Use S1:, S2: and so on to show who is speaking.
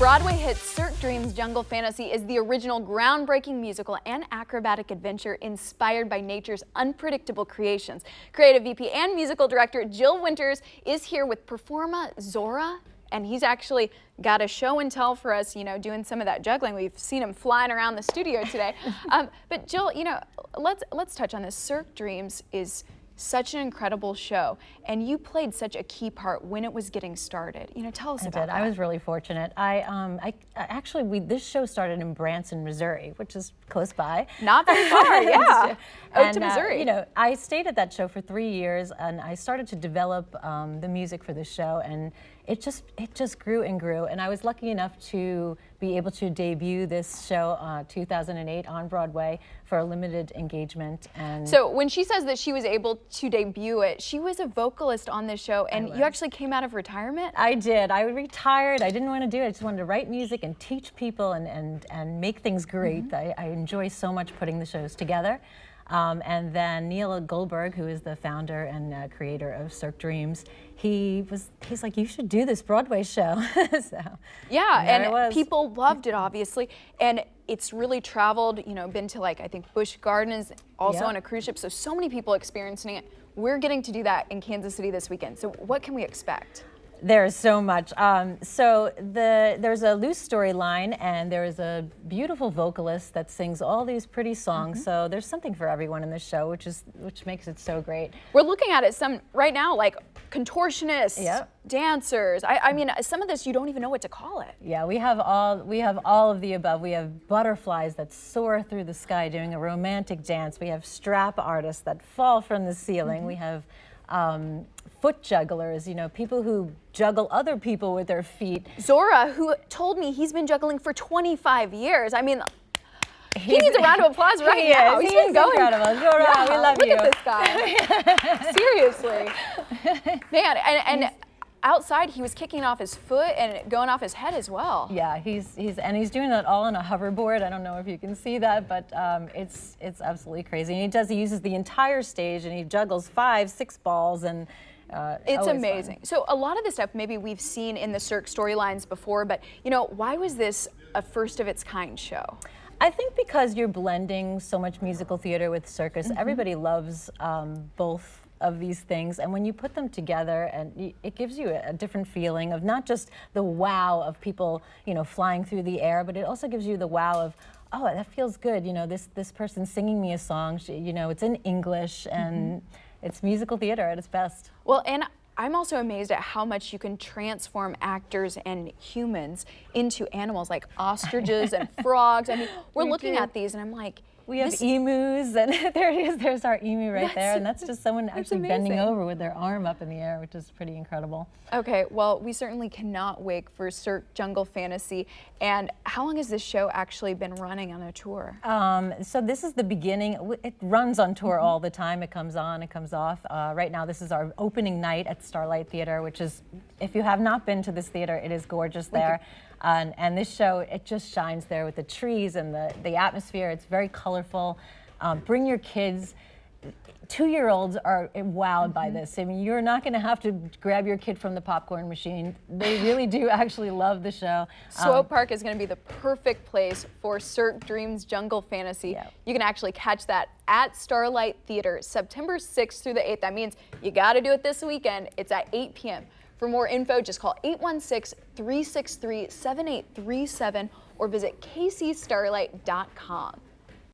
S1: Broadway hit Cirque Dreams Jungle Fantasy is the original groundbreaking musical and acrobatic adventure inspired by nature's unpredictable creations. Creative VP and musical director Jill Winters is here with performer Zhora, and he's actually got a show and tell for us, doing some of that juggling. We've seen him flying around the studio today. But Jill, let's touch on this. Cirque Dreams is such an incredible show, and you played such a key part when it was getting started. Tell us about that.
S2: I was really fortunate. This show started in Branson, Missouri, which is close by.
S1: Not very far, yeah. To Missouri.
S2: I stayed at that show for 3 years, and I started to develop the music for the show, and it just grew and grew. And I was lucky enough to be able to debut this show 2008 on Broadway for a limited engagement. And
S1: so when she says that she was able to debut it, she was a vocalist on this show, and you actually came out of retirement?
S2: I did. I retired. I didn't want to do it. I just wanted to write music and teach people and make things great. Mm-hmm. I enjoy so much putting the shows together. And then Neil Goldberg, who is the founder and creator of Cirque Dreams, he's like, you should do this Broadway show. So
S1: yeah, and people loved it, obviously, and it's really traveled. Been to I think Busch Gardens, also on a cruise ship. So many people experiencing it. We're getting to do that in Kansas City this weekend. So what can we expect?
S2: There's so much. There's a loose storyline, and there is a beautiful vocalist that sings all these pretty songs. Mm-hmm. So there's something for everyone in this show, which makes it so great.
S1: We're looking at it right now, like contortionists, dancers. I mean, some of this you don't even know what to call it.
S2: Yeah, we have all of the above. We have butterflies that soar through the sky doing a romantic dance. We have strap artists that fall from the ceiling. Mm-hmm. We have foot jugglers, people who juggle other people with their feet.
S1: Zhora, who told me he's been juggling for 25 years. I mean, he needs a round of applause right now. He's been going.
S2: Incredible. Zhora, we love you.
S1: Look at this guy. Seriously. Man, and outside he was kicking off his foot and going off his head as well.
S2: Yeah, he's doing that all on a hoverboard. I don't know if you can see that, but it's absolutely crazy. And he uses the entire stage, and he juggles 5-6 balls, and
S1: it's amazing.
S2: Fun.
S1: So a lot of this stuff maybe we've seen in the Cirque storylines before, but why was this a first of its kind show?
S2: I think because you're blending so much musical theater with circus. Mm-hmm. Everybody loves both of these things, and when you put them together, and it gives you a different feeling of not just the wow of people flying through the air, but it also gives you the wow of, oh, that feels good, this person's singing me a song, it's in English, and it's musical theater at its best.
S1: Well, and I'm also amazed at how much you can transform actors and humans into animals like ostriches and frogs. I mean, we're looking at these, and I'm like,
S2: we have emus, and there it is. There's our emu right there, and that's just someone actually bending over with their arm up in the air, which is pretty incredible.
S1: Okay, well, we certainly cannot wait for Cirque Jungle Fantasy. And how long has this show actually been running on a tour?
S2: So this is the beginning. It runs on tour all the time. It comes on, it comes off. Right now, this is our opening night at Starlight Theatre, which is, if you have not been to this theater, it is gorgeous there. And this show, it just shines there with the trees and the atmosphere. It's very colorful. Bring your kids. 2-year-olds are wowed by this. I mean, you're not going to have to grab your kid from the popcorn machine. They really do actually love the show.
S1: Swope Park is going to be the perfect place for Cirque Dreams Jungle Fantasy. Yeah. You can actually catch that at Starlight Theatre September 6th through the 8th. That means you got to do it this weekend. It's at 8 p.m. For more info, just call 816-363-7837 or visit kcstarlight.com.